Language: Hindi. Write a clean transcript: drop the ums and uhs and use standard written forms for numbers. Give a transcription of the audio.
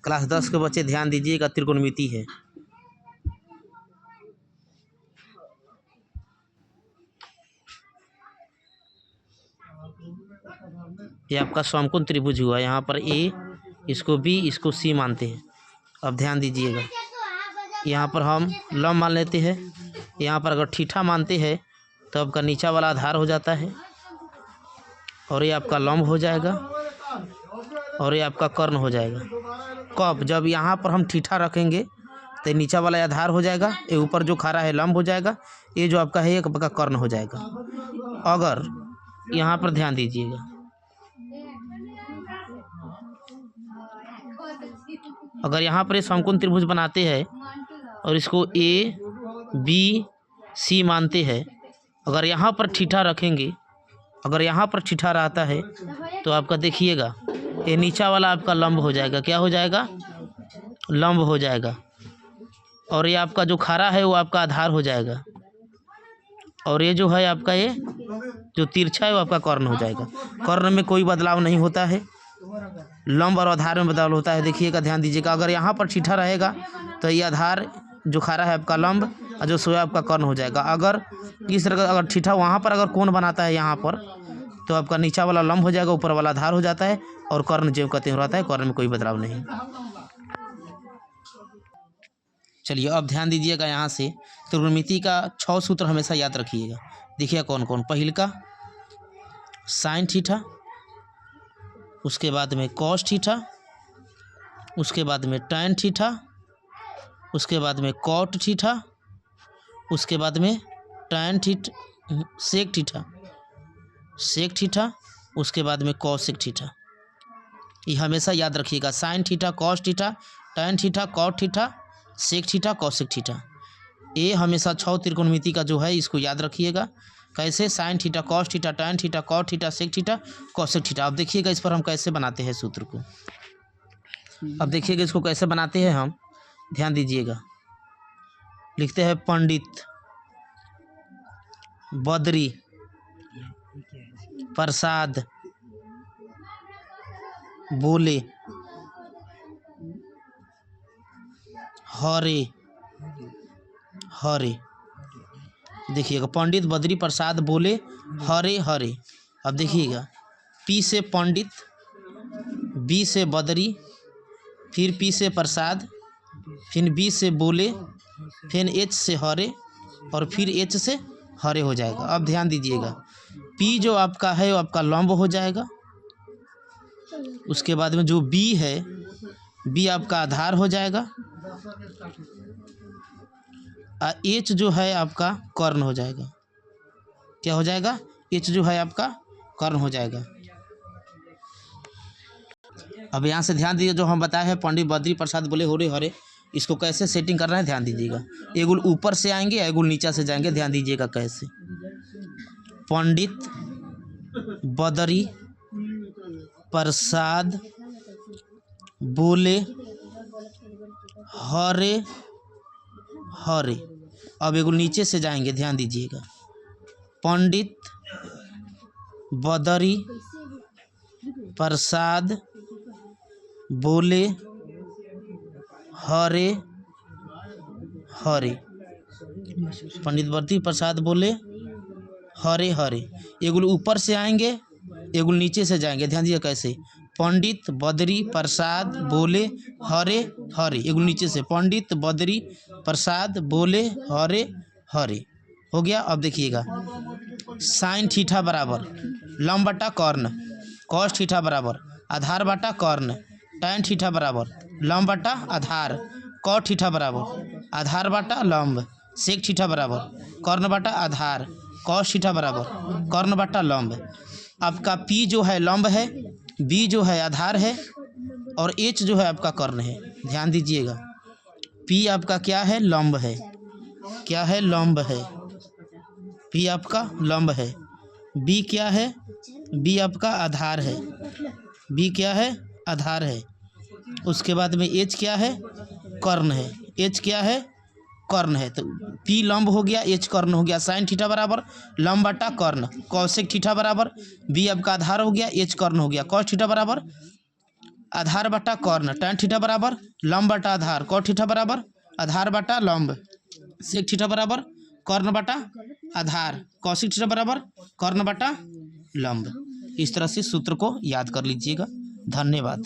क्लास 10 के बच्चे ध्यान दीजिएगा, त्रिकोणमिति है। ये आपका समकोण त्रिभुज हुआ। यहाँ पर ए, इसको बी, इसको सी मानते हैं। अब ध्यान दीजिएगा, यहाँ पर हम लंब मान लेते हैं। यहाँ पर अगर ठीठा मानते हैं तो आपका नीचा वाला आधार हो जाता है और ये आपका लंब हो जाएगा और ये आपका कर्ण हो जाएगा। कब? जब यहाँ पर हम ठीठा रखेंगे तो नीचा वाला आधार हो जाएगा, ये ऊपर जो खड़ा है लंब हो जाएगा, ये जो आपका है एक आपका कर्ण हो जाएगा। अगर यहाँ पर ध्यान दीजिएगा, अगर यहाँ पर ये समकोण त्रिभुज बनाते हैं और इसको ए बी सी मानते हैं, अगर यहाँ पर ठीठा रखेंगे, अगर यहाँ पर ठीठा रहता है तो आपका देखिएगा ये नीचा वाला आपका लंब हो जाएगा। क्या हो जाएगा? लंब हो जाएगा। और ये आपका जो खड़ा है वो आपका आधार हो जाएगा और ये जो है आपका ये जो तिरछा है वो आपका कर्ण हो जाएगा। कर्ण में कोई बदलाव नहीं होता है, लंब और आधार में बदलाव होता है। देखिएगा, ध्यान दीजिएगा, अगर यहाँ पर ठीठा रहेगा तो ये आधार जो खड़ा है आपका लंब और जो सोया आपका कर्ण हो जाएगा। अगर इस तरह का अगर ठीठा वहाँ पर अगर कोण बनाता है यहाँ पर तो आपका नीचा वाला लंब हो जाएगा, ऊपर वाला आधार हो जाता है और कर्ण जो कहते हैं रहता है, कर्ण में कोई बदलाव नहीं। चलिए अब ध्यान दीजिएगा, यहाँ से त्रिकोणमिति का 6 सूत्र हमेशा याद रखिएगा। देखिए कौन कौन। पहिल का साइन थीटा, उसके बाद में कॉस थीटा, उसके बाद में टैन थीटा, उसके बाद में कॉट थीटा, उसके बाद में tan theta sec theta, sec theta, उसके बाद में कॉसेक थीटा। ये हमेशा याद रखिएगा, sine theta, cos theta, tan theta, cot theta, sec theta, cosec theta. ये हमेशा 6 त्रिकोणमिति का जो है इसको याद रखिएगा। कैसे? Sine theta, cos theta, tan theta, cot theta, sec theta, cosec theta. अब देखिएगा इस पर हम कैसे बनाते हैं सूत्र को। अब देखिएगा इसको कैसे बनाते हैं हम, ध्यान दीजिएगा। लिखते हैं पंडित बद्री प्रसाद बोले हरे हरे। देखिएगा, पंडित बद्री प्रसाद बोले हरे हरे। अब देखिएगा, पी से पंडित, बी से बद्री, फिर पी से प्रसाद, फिर बी से बोले, फिर एच से हरे और फिर एच से हरे हो जाएगा। अब ध्यान दीजिएगा, पी जो आपका है वो आपका लंब हो जाएगा। उसके बाद में जो बी है, बी आपका आधार हो जाएगा और एच जो है आपका कर्ण हो जाएगा। क्या हो जाएगा? एच जो है आपका कर्ण हो जाएगा। अब यहाँ से ध्यान दीजिए, जो हम बताए हैं पंडित बद्री प्रसाद बोले हरे हरे, इसको कैसे सेटिंग करना है ध्यान दीजिएगा। एगुल ऊपर से आएंगे, एगुल नीचा से जाएंगे। ध्यान दीजिएगा कैसे। पंडित बद्री प्रसाद बोले हरे हरे। अब एगुल नीचे से जाएंगे, ध्यान दीजिएगा। पंडित बद्री प्रसाद बोले हरे हरे। पंडित बद्री प्रसाद बोले हरे हरे। एगुल ऊपर से आएंगे, एगुल नीचे से जाएंगे। ध्यान दीजिए कैसे। पंडित बद्री प्रसाद बोले हरे हरे, एगुल नीचे से पंडित बद्री प्रसाद बोले हरे हरे हो गया। अब देखिएगा, साइन थीटा बराबर लंब बटा कर्ण, कॉस थीटा बराबर आधार बटा कर्ण, टैन थीटा बराबर लंब बटा आधार, कॉट थीटा बराबर आधार बटा लंब, सेक थीटा बराबर कर्ण बटा आधार, कॉस थीटा बराबर कर्ण बटा लंब। आपका पी जो है लंब है, बी जो है आधार है और एच जो है आपका कर्ण है। ध्यान दीजिएगा, पी आपका क्या है? लंब है। क्या है? लंब है। पी आपका लंब है। बी क्या है? बी आपका आधार है। बी क्या है? आधार है। उसके बाद में एच क्या है? कर्ण है। एच क्या है? कर्ण है। तो पी लंब हो गया, एच कर्ण हो गया। साइन थीटा बराबर लंब बटा कर्ण, कौशिक थीटा बराबर बी आपका आधार हो गया, एच कर्ण हो गया। कॉस थीटा बराबर आधार बटा कर्ण, tan थीटा बराबर लंब बटा आधार, cot थीटा बराबर आधार बटा लंब, sec थीटा बराबर कर्ण बटा आधार, cosec थीटा बराबर कर्ण बटा लंब। इस तरह से सूत्र को याद कर लीजिएगा। धन्यवाद।